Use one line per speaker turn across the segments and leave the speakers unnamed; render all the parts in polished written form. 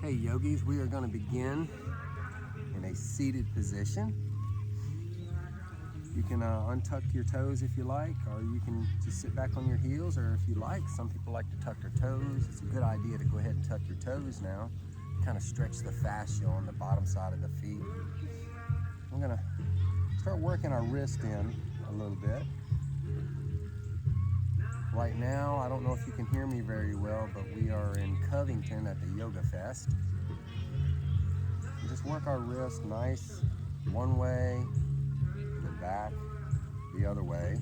Okay, yogis, we are going to begin in a seated position. You can untuck your toes if you like, or you can just sit back on your heels, or if you like, some people like to tuck their toes. It's a good idea to go ahead and tuck your toes now. Kind of stretch the fascia on the bottom side of the feet. We're going to start working our wrist in a little bit. Right now, I don't know if you can hear me very well, but we are in Covington at the Yoga Fest. We just work our wrist nice one way, then back the other way.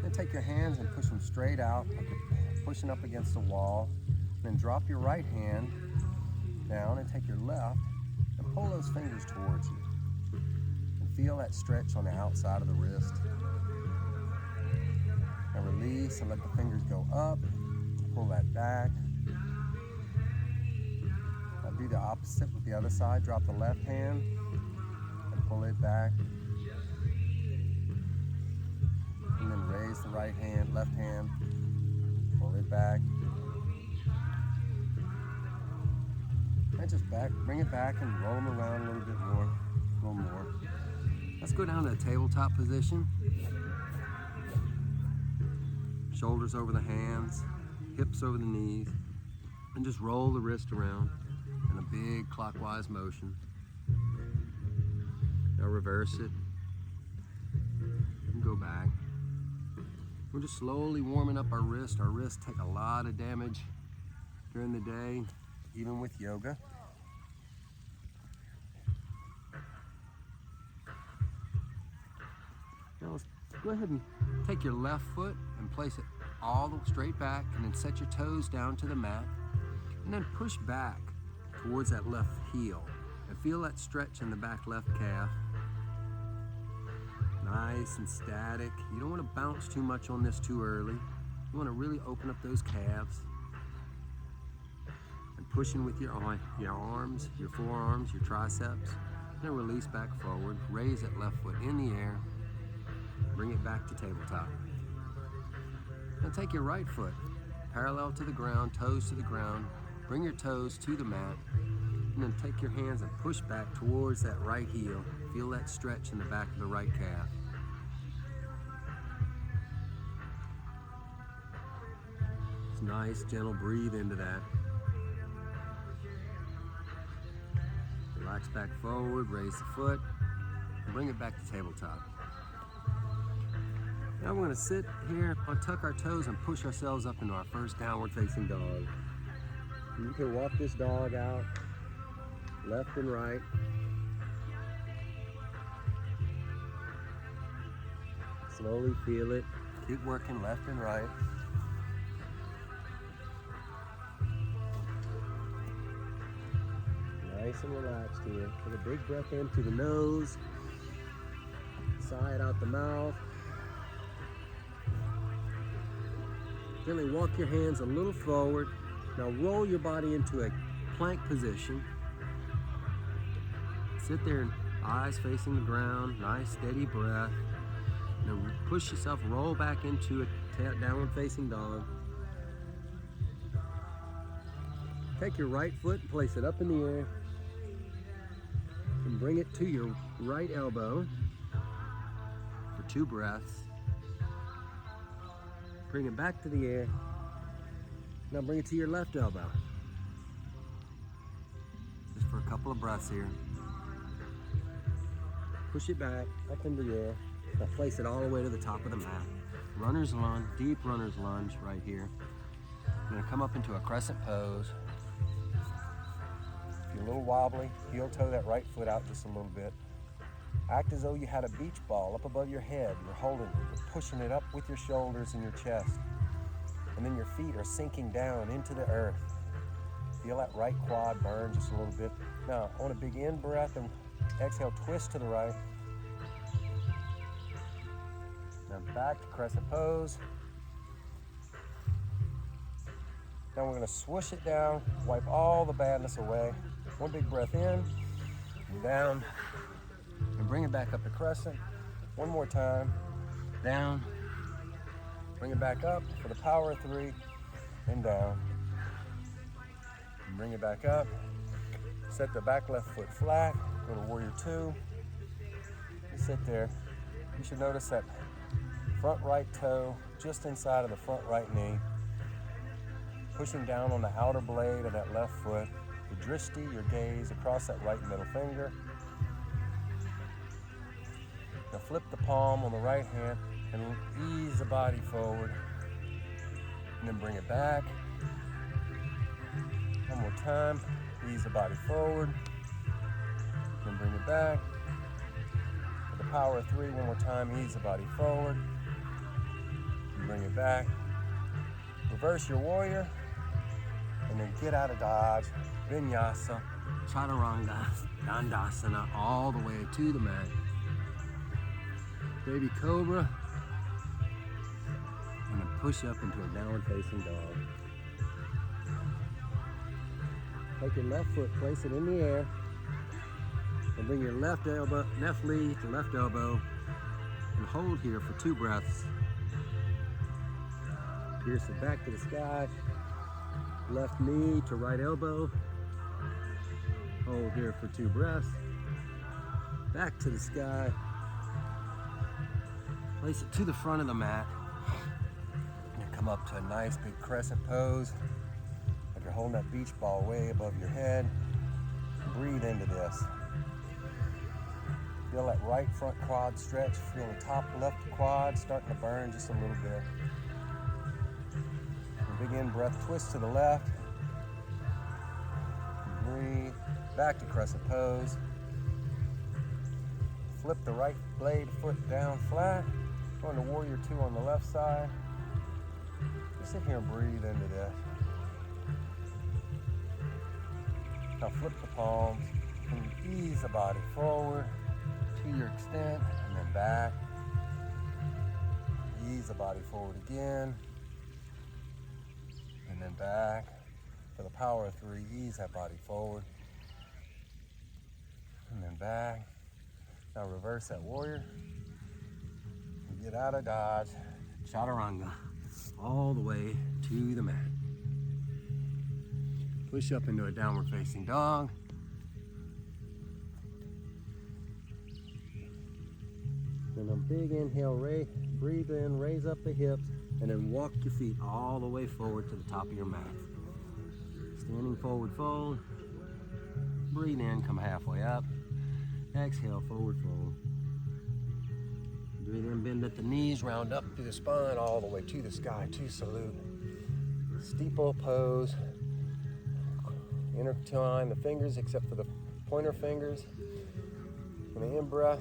Then take your hands and push them straight out, like you're pushing up against the wall. Then drop your right hand down and take your left and pull those fingers towards you. And feel that stretch on the outside of the wrist. And release and let the fingers go up. Pull that back. Now do the opposite with the other side. Drop the left hand and pull it back. And then raise the right hand, left hand, pull it back. And just bring it back and roll them around a little bit more, a little more. Let's go down to the tabletop position. Shoulders over the hands, hips over the knees, and just roll the wrist around in a big clockwise motion. Now reverse it and go back. We're just slowly warming up our wrist. Our wrists take a lot of damage during the day, even with yoga. Now let's go ahead and take your left foot and place it all the straight back, and then set your toes down to the mat, and then push back towards that left heel and feel that stretch in the back left calf. Nice and static. You don't want to bounce too much on this too early. You want to really open up those calves and pushing with your arms, your forearms, your triceps. Then release back forward. Raise that left foot in the air. Bring it back to tabletop. Now take your right foot parallel to the ground, toes to the ground. Bring your toes to the mat, and then take your hands and push back towards that right heel. Feel that stretch in the back of the right calf. It's nice, gentle, breathe into that. Relax back forward, raise the foot, and bring it back to tabletop. Now we're going to sit here, tuck our toes, and push ourselves up into our first downward facing dog. And you can walk this dog out left and right. Slowly feel it. Keep working left and right. Nice and relaxed here. Take a big breath in through the nose. Sigh it out the mouth. Gently walk your hands a little forward. Now roll your body into a plank position. Sit there, eyes facing the ground, nice steady breath. Now push yourself, roll back into a downward facing dog. Take your right foot and place it up in the air. And bring it to your right elbow for 2 breaths. Bring it back to the air. Now bring it to your left elbow. Just for a couple of breaths here. Push it back, up into the air. Now place it all the way to the top of the mat. Runner's lunge, deep runner's lunge right here. You're gonna come up into a crescent pose. If you're a little wobbly, heel toe that right foot out just a little bit. Act as though you had a beach ball up above your head. You're holding it, you're pushing it up with your shoulders and your chest. And then your feet are sinking down into the earth. Feel that right quad burn just a little bit. Now, on a big in breath and exhale, twist to the right. Now back to crescent pose. Now we're gonna swoosh it down, wipe all the badness away. One big breath in and down. And bring it back up to crescent. One more time. Down. Bring it back up for the power of 3 and down. And bring it back up. Set the back left foot flat. Go to warrior two. You sit there. You should notice that front right toe just inside of the front right knee. Pushing down on the outer blade of that left foot. The drishti, your gaze, across that right middle finger. Now flip the palm on the right hand and ease the body forward. And then bring it back. One more time. Ease the body forward. Then bring it back. With the power of three, one more time. Ease the body forward. And bring it back. Reverse your warrior. And then get out of dodge. Vinyasa, chaturanga, dandasana, all the way to the mat. Baby cobra. And then push up into a downward facing dog. Take your left foot, place it in the air, and bring your left elbow, left knee to left elbow, and hold here for 2 breaths. Pierce it back to the sky, left knee to right elbow, hold here for 2 breaths, back to the sky, place it to the front of the mat, and come up to a nice big crescent pose. You're holding that beach ball way above your head. Breathe into this. Feel that right front quad stretch. Feel the top left quad starting to burn just a little bit. And begin breath twist to the left. Breathe. Back to crescent pose. Flip the right blade foot down flat. Going to warrior two on the left side. Just sit here and breathe into this. Now flip the palms and ease the body forward to your extent and then back. Ease the body forward again and then back. For the power of three, ease that body forward and then back. Now reverse that warrior. Get out of dodge, chaturanga, all the way to the mat. Push up into a downward facing dog. Then a big inhale, breathe in, raise up the hips, and then walk your feet all the way forward to the top of your mat. Standing forward fold. Breathe in, come halfway up. Exhale, forward fold. Breathe in, bend at the knees, round up through the spine, all the way to the sky, to salute. Steeple pose. Intertwine the fingers except for the pointer fingers. On the in-breath,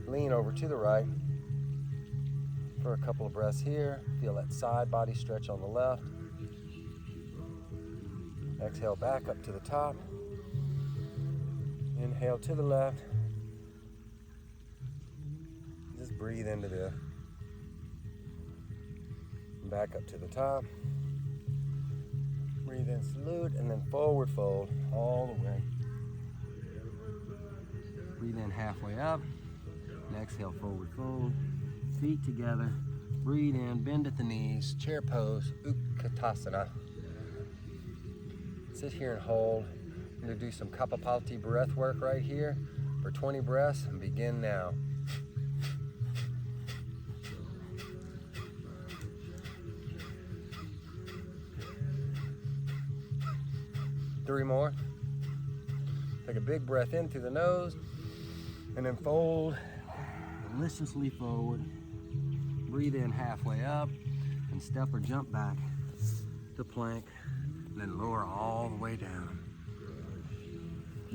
lean over to the right for a couple of breaths here. Feel that side body stretch on the left. Exhale back up to the top. Inhale to the left. Just breathe into this. Back up to the top. Breathe in, salute, and then forward fold all the way. Breathe in halfway up, and exhale, forward fold. Feet together, breathe in, bend at the knees, chair pose, Utkatasana. Sit here and hold. I'm gonna do some Kapapalti breath work right here for 20 breaths and begin now. Three more. Take a big breath in through the nose and then fold deliciously forward. Breathe in halfway up and step or jump back to plank and then lower all the way down.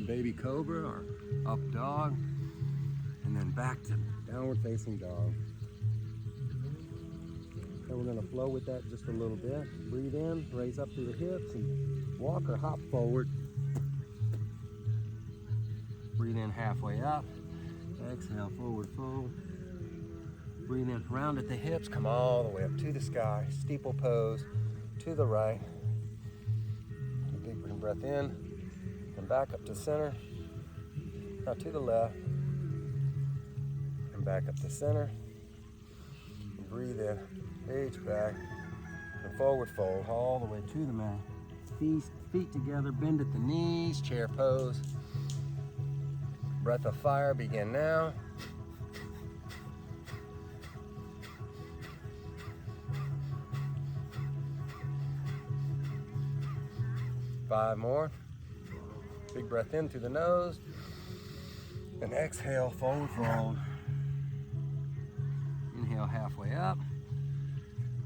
Baby cobra or up dog and then back to downward facing dog. And we're going to flow with that just a little bit. Breathe in, raise up through the hips and walk or hop forward. Breathe in halfway up. Exhale, forward fold. Breathe in, round at the hips, come all the way up to the sky. Steeple pose to the right. A big breath in, and back up to center. Now to the left, and back up to center. And breathe in. Reach back and forward fold all the way to the mat. feet together, bend at the knees, chair pose. Breath of fire, begin now. Five more. Big breath in through the nose. And exhale, forward fold. Inhale halfway up.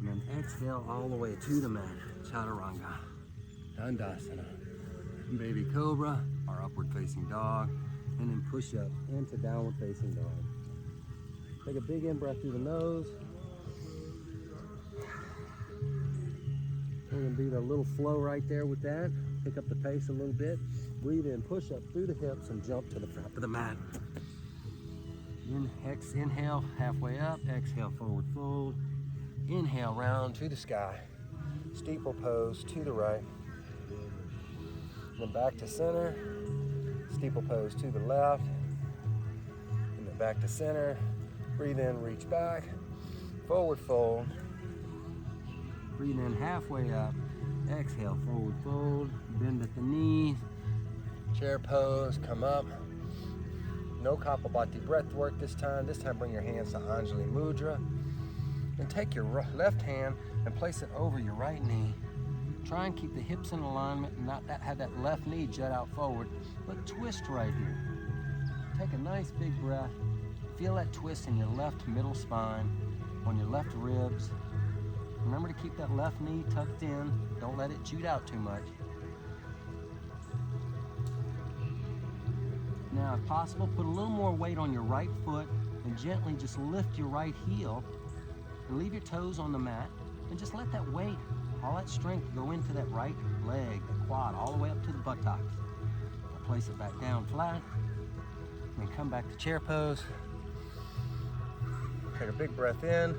And then exhale all the way to the mat. Chaturanga. Dandasana. Baby cobra, our upward facing dog. And then push up into downward facing dog. Take a big in breath through the nose. We're going to do a little flow right there with that. Pick up the pace a little bit. Breathe in, push up through the hips and jump to the front of the mat. Inhale, halfway up. Exhale, forward fold. Inhale, round to the sky. Steeple pose to the right. Then back to center. Steeple pose to the left. And then back to center. Breathe in, reach back. Forward fold. Breathe in halfway up. Exhale, forward fold. Bend at the knees. Chair pose, come up. No Kapalbhati breath work this time. This time bring your hands to Anjali Mudra. And take your left hand and place it over your right knee. Try and keep the hips in alignment and not have that left knee jut out forward, but twist right here. Take a nice big breath. Feel that twist in your left middle spine, on your left ribs. Remember to keep that left knee tucked in. Don't let it jut out too much. Now, if possible, put a little more weight on your right foot and gently just lift your right heel and leave your toes on the mat and just let that weight, all that strength go into that right leg, the quad, all the way up to the buttocks. Now place it back down flat and then come back to chair pose. Take a big breath in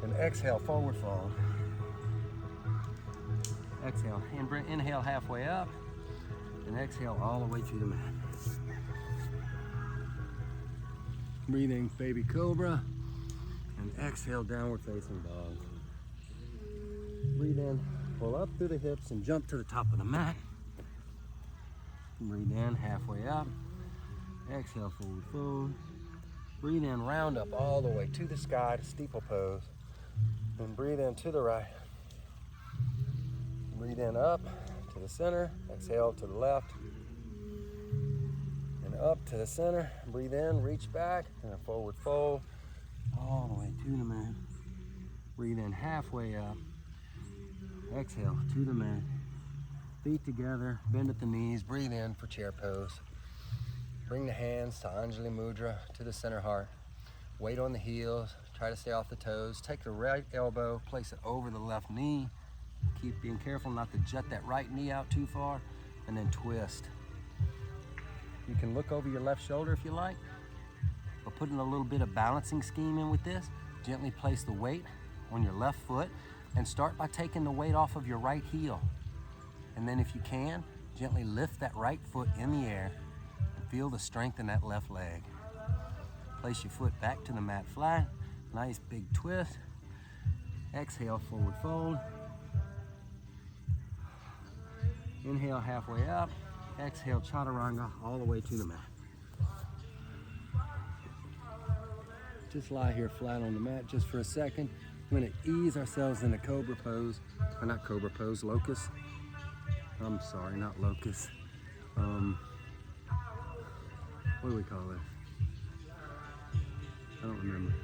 and exhale, forward fold. Exhale, inhale halfway up and exhale all the way to the mat. Breathing baby cobra and exhale downward facing dog. Breathe in, pull up through the hips and jump to the top of the mat. Breathe in, halfway up. Exhale, forward fold. Breathe in, round up all the way to the sky to steeple pose. And breathe in to the right. Breathe in up to the center. Exhale to the left. And up to the center. Breathe in, reach back, and a forward fold. All the way to the mat. Breathe in halfway up. Exhale to the mat. Feet together, bend at the knees. Breathe in for chair pose. Bring the hands to Anjali Mudra, to the center heart. Weight on the heels, try to stay off the toes. Take the right elbow, place it over the left knee. Keep being careful not to jut that right knee out too far, and then twist. You can look over your left shoulder if you like, but putting a little bit of balancing scheme in with this, gently place the weight on your left foot and start by taking the weight off of your right heel. And then if you can, gently lift that right foot in the air and feel the strength in that left leg. Place your foot back to the mat flat. Nice big twist. Exhale, forward fold. Inhale, halfway up. Exhale, chaturanga, all the way to the mat. Just lie here flat on the mat just for a second. We're gonna ease ourselves into cobra pose, or not cobra pose, locust. I'm sorry, not locust. What do we call it? I don't remember.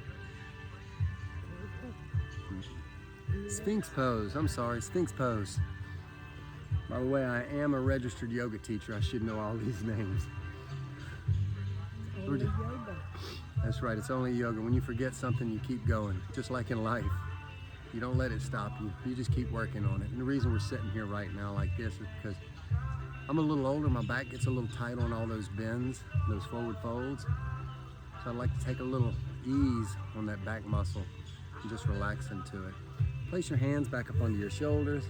Sphinx pose, I'm sorry, Sphinx pose. By the way, I am a registered yoga teacher. I should know all these names.
Only yoga.
That's right, it's only yoga. When you forget something, you keep going, just like in life. You don't let it stop you. You just keep working on it. And the reason we're sitting here right now like this is because I'm a little older. My back gets a little tight on all those bends, those forward folds. So I'd like to take a little ease on that back muscle and just relax into it. Place your hands back up under your shoulders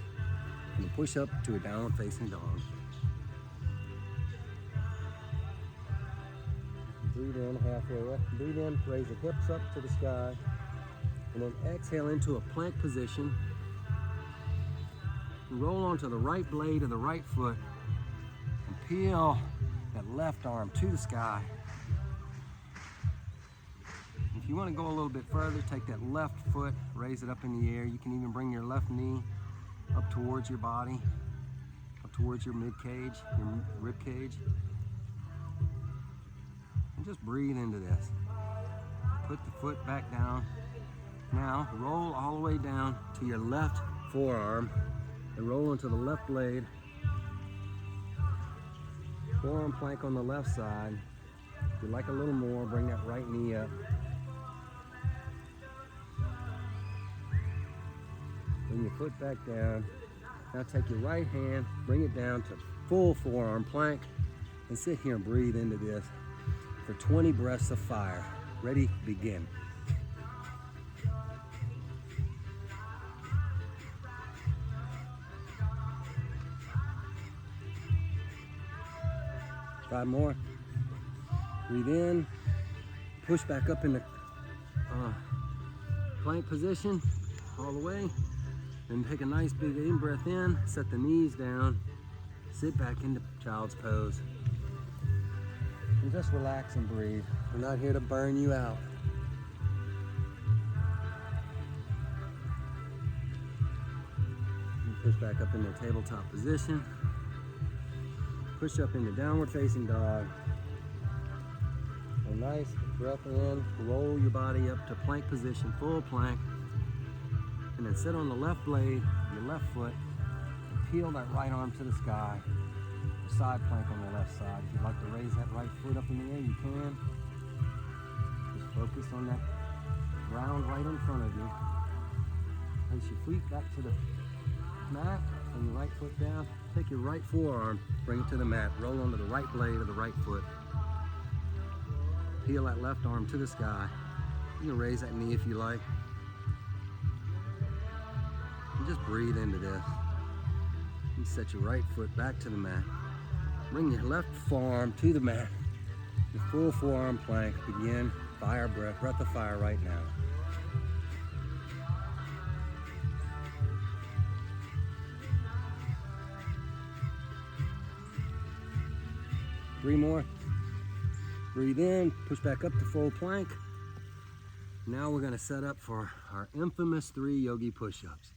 and push up to a downward facing dog. Breathe in halfway up. Breathe in, raise the hips up to the sky. And then exhale into a plank position. roll onto the right blade of the right foot and peel that left arm to the sky. If you want to go a little bit further, take that left foot, raise it up in the air. You can even bring your left knee up towards your body, up towards your mid cage, your rib cage. And just breathe into this. Put the foot back down. Now roll all the way down to your left forearm and roll into the left blade. Forearm plank on the left side. If you'd like a little more, bring that right knee up. Bring your foot back down. Now take your right hand, bring it down to full forearm plank, and sit here and breathe into this for 20 breaths of fire. Ready, begin. Five more. Breathe in, push back up in the plank position all the way. Then take a nice big in-breath in, set the knees down, sit back into child's pose. And just relax and breathe. We're not here to burn you out. And push back up into tabletop position. Push up into downward facing dog. A nice breath in, roll your body up to plank position, full plank. And then sit on the left blade, your left foot, and peel that right arm to the sky. Side plank on the left side. If you'd like to raise that right foot up in the air, you can. Just focus on that ground right in front of you. Place your feet back to the mat, and your right foot down. Take your right forearm, bring it to the mat, roll onto the right blade of the right foot. Peel that left arm to the sky. You can raise that knee if you like. Just breathe into this. You set your right foot back to the mat. Bring your left forearm to the mat. Your full forearm plank. Begin fire breath of fire right now. Three more. Breathe in, push back up to full plank. Now we're gonna set up for our infamous 3 yogi push-ups.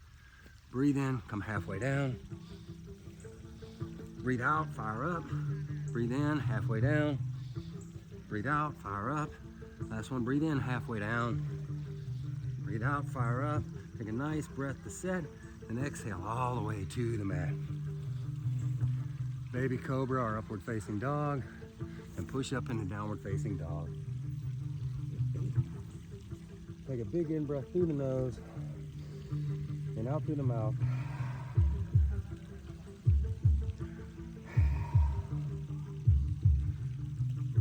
Breathe in, come halfway down. Breathe out, fire up. Breathe in, halfway down. Breathe out, fire up. Last one, breathe in, halfway down. Breathe out, fire up. Take a nice breath to set, and exhale all the way to the mat. Baby cobra or upward facing dog, and push up into downward facing dog. Take a big in-breath through the nose and out through the mouth.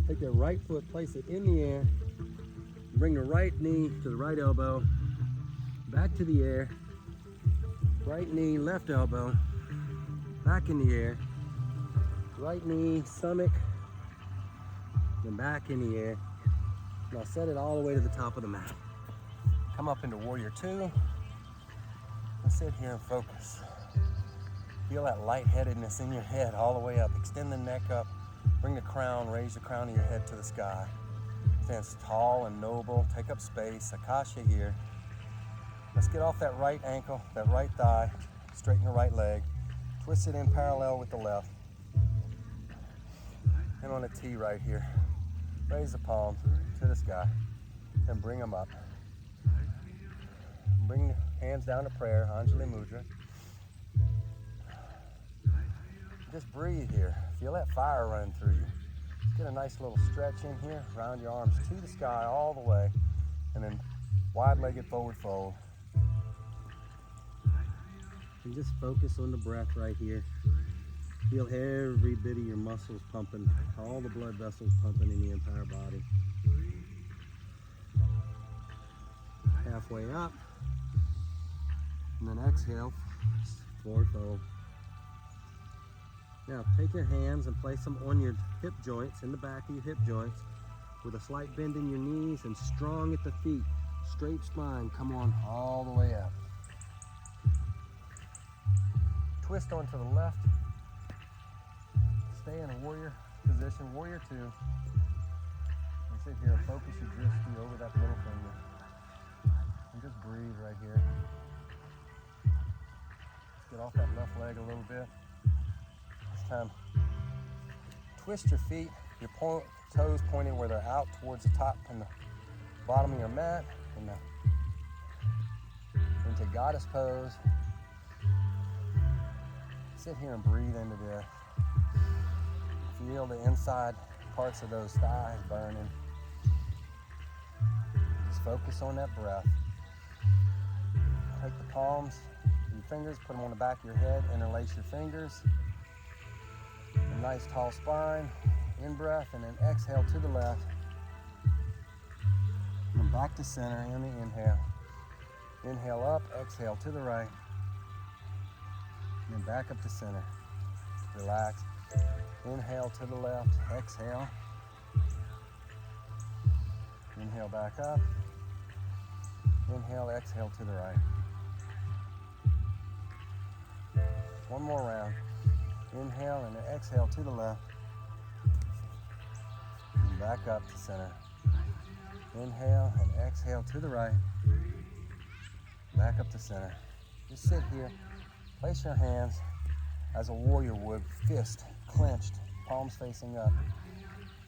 Take your right foot, place it in the air. Bring the right knee to the right elbow, back to the air. Right knee, left elbow, back in the air. Right knee, stomach, then back in the air. Now set it all the way to the top of the mat. Come up into warrior 2. And sit here and focus. Feel that lightheadedness in your head all the way up. Extend the neck up. Bring the crown, raise the crown of your head to the sky. Stand tall and noble. Take up space. Akasha here. Let's get off that right ankle, that right thigh. Straighten the right leg. Twist it in parallel with the left. And on a T right here. Raise the palms to the sky. Then bring them up. Bring the hands down to prayer, Anjali Mudra. Just breathe here. Feel that fire running through you. Get a nice little stretch in here. Round your arms to the sky all the way. And then wide-legged forward fold. And just focus on the breath right here. Feel every bit of your muscles pumping, all the blood vessels pumping in the entire body. Halfway up. And then exhale, forward fold. Now take your hands and place them on your hip joints, in the back of your hip joints, with a slight bend in your knees and strong at the feet. Straight spine, come on all the way up. twist onto the left. Stay in a warrior position, warrior two. And sit here and focus your drishti over that middle finger. And just breathe right here. Let's get off that left leg a little bit. This time, twist your feet, your toes pointing where they're out towards the top and the bottom of your mat. And into goddess pose. Sit here and breathe into this. Feel the inside parts of those thighs burning. Just focus on that breath. Take the palms, your fingers, put them on the back of your head, interlace your fingers. A nice tall spine, in breath, and then exhale to the left. And back to center in the inhale. Inhale up, exhale to the right. And then back up to center. Relax. Inhale to the left, exhale. Inhale back up. Inhale, exhale to the right. One more round. Inhale and then exhale to the left. And back up to center. Inhale and exhale to the right. Back up to center. Just sit here. Place your hands as a warrior would, fist clenched, palms facing up.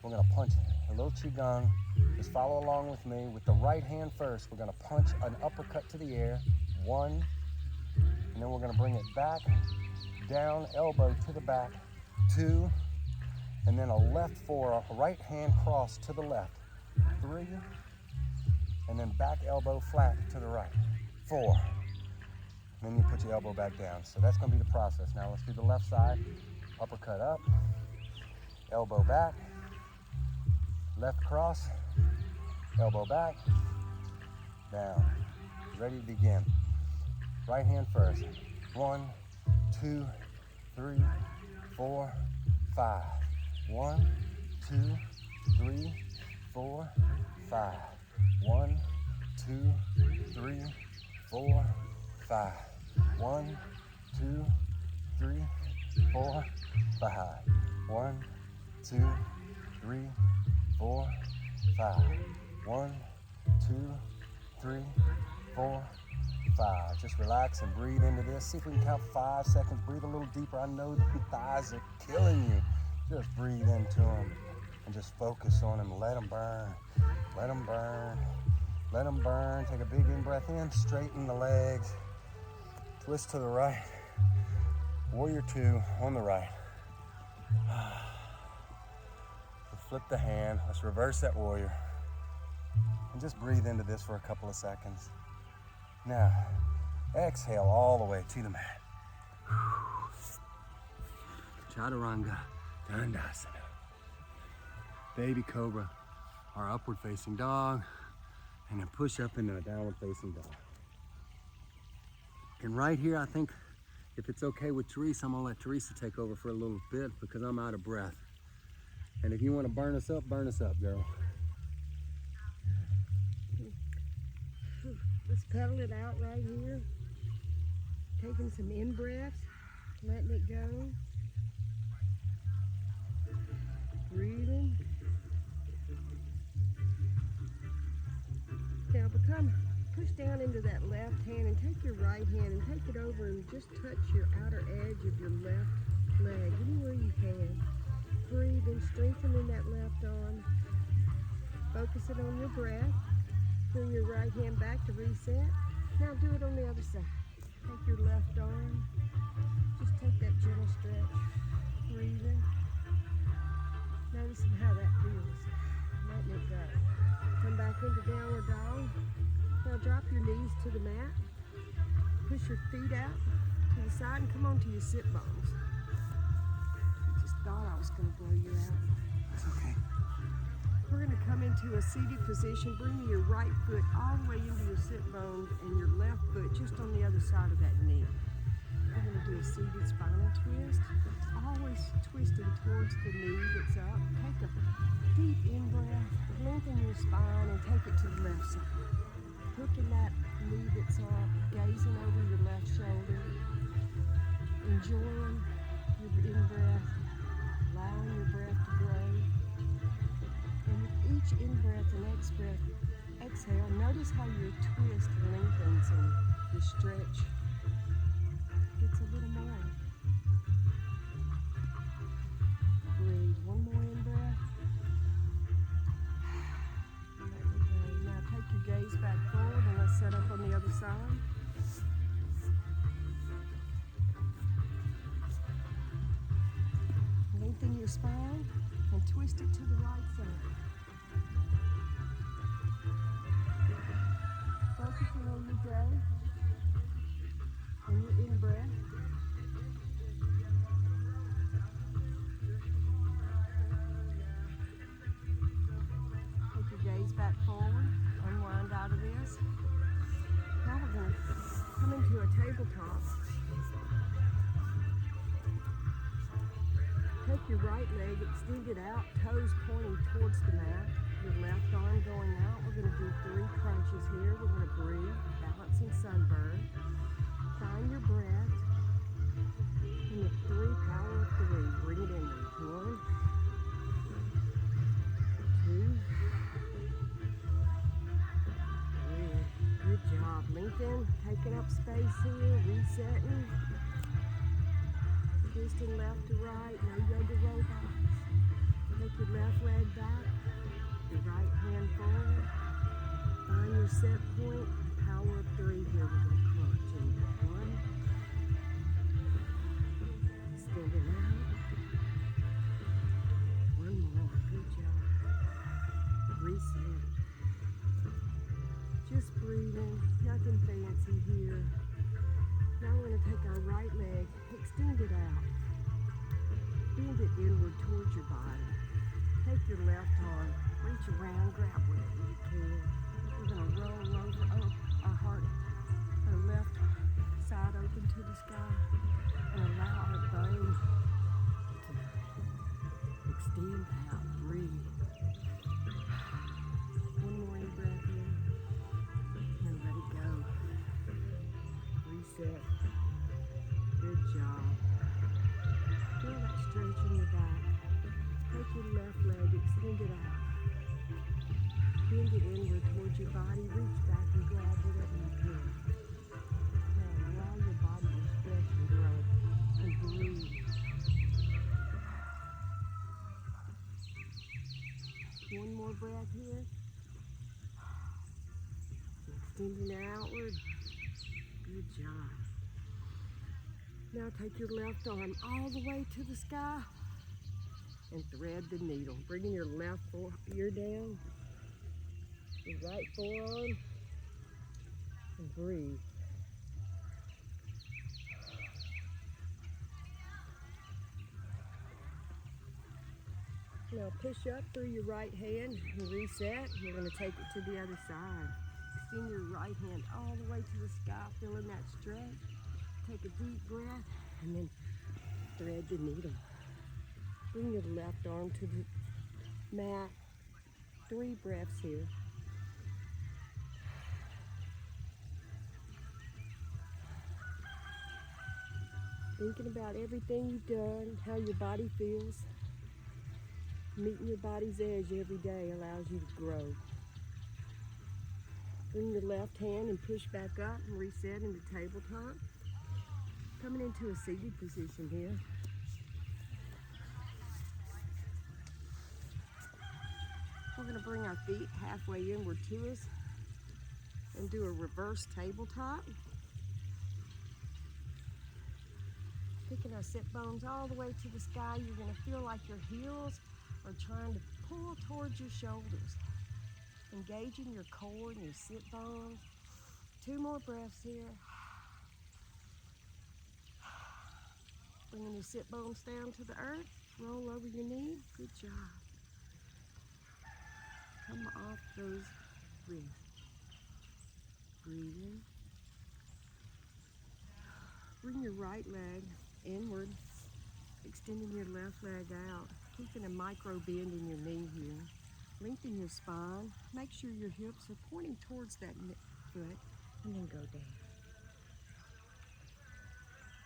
We're gonna punch a little qigong. Just follow along with me. With the right hand first, we're gonna punch an uppercut to the air. 1, and then we're gonna bring it back, down, elbow to the back. 2, and then a left for a right hand cross to the left. 3, and then back elbow flat to the right. 4, and then you put your elbow back down. So that's gonna be the process. Now let's do the left side. Uppercut up, elbow back, left cross, elbow back, down. Ready to begin. Right hand first. 1, 2, 3, 4, 5. 1, 2, 3, 4, 5. 1, 2, 3, 4, 5. 1, 2, 3, 4, 5. 1, 2, 3, 4, 5. 1, 2, 3, 4, 5. Just relax and breathe into this. See if we can count 5 seconds. Breathe a little deeper. I know the thighs are killing you. Just breathe into them and just focus on them. Let them burn. Let them burn. Let them burn. Take a big in breath in. Straighten the legs. Twist to the right. Warrior two on the right. Flip the hand. Let's reverse that warrior. And just breathe into this for a couple of seconds. Now, exhale all the way to the mat. Chaturanga Dandasana. Baby cobra, our upward facing dog, and then push up into a downward facing dog. And right here, I think if it's okay with Teresa, I'm gonna let Teresa take over for a little bit because I'm out of breath. And if you wanna burn us up, girl.
Let's pedal it out right here. Taking some in-breaths, letting it go. Breathing. Now push down into that left hand and take your right hand and take it over and just touch your outer edge of your left leg, anywhere you can. Breathe and strengthen in that left arm. Focus it on your breath. Bring your right hand back to reset. Now do it on the other side. Take your left arm. Just take that gentle stretch. Breathing. Noticing how that feels. Letting it go. Come back into downward dog. Now drop your knees to the mat. Push your feet out to the side and come onto your sit bones. I just thought I was going to blow you out.
That's okay.
We're going to come into a seated position, bringing your right foot all the way into your sit bones and your left foot just on the other side of that knee. We're going to do a seated spinal twist, always twisting towards the knee that's up. Take a deep in-breath, lengthen your spine and take it to the left side. Hooking that knee that's up, gazing over your left shoulder. enjoying your in-breath, allowing your breath to grow. And with each in-breath and exhale, notice how your twist lengthens and your stretch gets a little more. Breathe. One more in-breath. Let it go. Now take your gaze back forward and let's set up on the other side. Lengthen your spine and twist it to the right side. Focusing on your breath and your in-breath. Take your gaze back forward, unwind out of this. Now we're going to come into a tabletop. Take your right leg, extend it out, toes pointing towards the mat. Your left arm going out. We're going to do 3 crunches here. We're going to breathe, balancing sunburn. Find your breath. And the 3, power of 3. Bring it in. 1, 2, 3. Good job. Lengthen, taking up space here, resetting. Twisting left to right, no yoga robots. Take your left leg back, your right hand forward. Find your set point, power of 3 here. We're going to crunch in 1. Extend it out. 1 more, good job. Reset. Just breathing, nothing fancy here. Now we're going to take our right leg, extend it out, bend it inward towards your body. Take your left arm, reach around, grab whatever you can. We're going to roll over our heart, our left side open to the sky, and allow our bone to extend out, breathe. 1 more in-breath in, and let it go. Reset. Good job. Feel that stretch in your back. Take your left leg, extend it out. Bend it inward towards your body. Reach back and grab whatever you can. Now allow your body to stretch and grow and breathe. 1 more breath here. Extending outward. Good job. Now take your left arm all the way to the sky and thread the needle. Bringing your left ear down, your right forearm, and breathe. Now push up through your right hand and reset. You're going to take it to the other side. Extend your right hand all the way to the sky, feeling that stretch. Take a deep breath and then thread the needle. Bring your left arm to the mat. 3 breaths here. Thinking about everything you've done, how your body feels. Meeting your body's edge every day allows you to grow. Bring your left hand and push back up and reset into tabletop. Coming into a seated position here. We're going to bring our feet halfway inward to us and do a reverse tabletop. Picking our sit bones all the way to the sky, you're going to feel like your heels are trying to pull towards your shoulders. Engaging your core and your sit bones. 2 more breaths here. Bringing your sit bones down to the earth. Roll over your knee. Good job. Come off those wrists. Breathing. Bring your right leg inward. Extending your left leg out. Keeping a micro bend in your knee here. Lengthen your spine. Make sure your hips are pointing towards that foot. And then go down.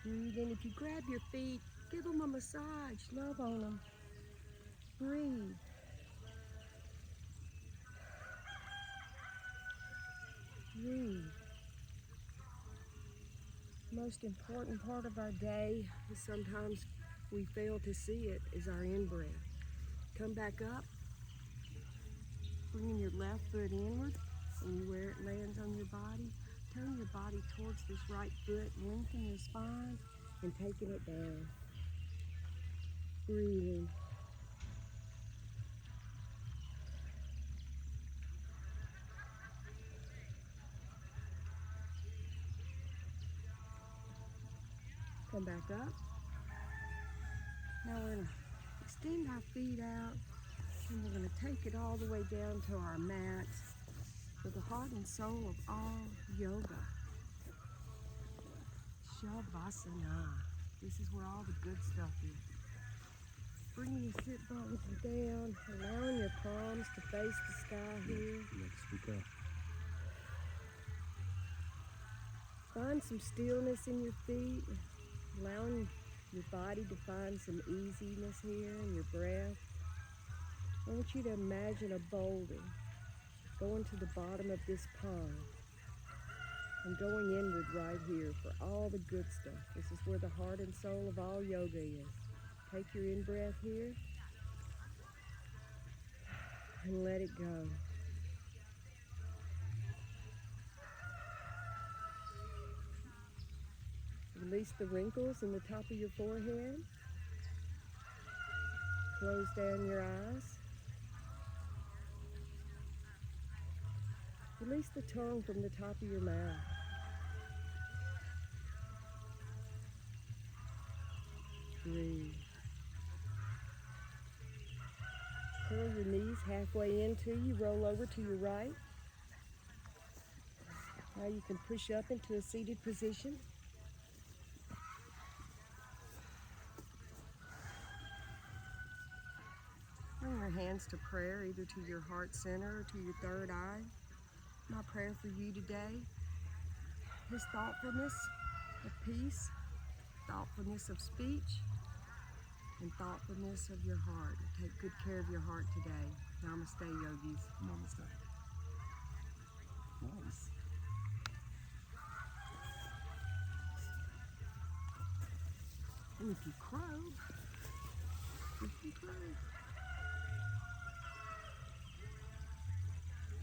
Breathe in. If you grab your feet, give them a massage. Love on them. Breathe. Breathe. Most important part of our day is sometimes we fail to see it is our in-breath. Come back up, bringing your left foot inward and where it lands on your body. Turn your body towards this right foot, lengthen your spine, and taking it down. Breathing. Come back up. Now we're going to extend our feet out, and we're going to take it all the way down to our mats for the heart and soul of all yoga. Shavasana. This is where all the good stuff is. Bringing your sit bones down, allowing your palms to face the sky here.
Speak up.
Find some stillness in your feet, allowing your body to find some easiness here in your breath. I want you to imagine a boulder going to the bottom of this pond and going inward right here for all the good stuff. This is where the heart and soul of all yoga is. Take your in-breath here and let it go. Release the wrinkles in the top of your forehead. Close down your eyes. Release the tongue from the top of your mouth. Breathe. Curl your knees halfway into you. Roll over to your right. Now you can push up into a seated position. Bring your hands to prayer, either to your heart center or to your third eye. My prayer for you today is thoughtfulness of peace, thoughtfulness of speech, and thoughtfulness of your heart. Take good care of your heart today. Namaste, yogis.
Namaste. Nice.
And if you crow,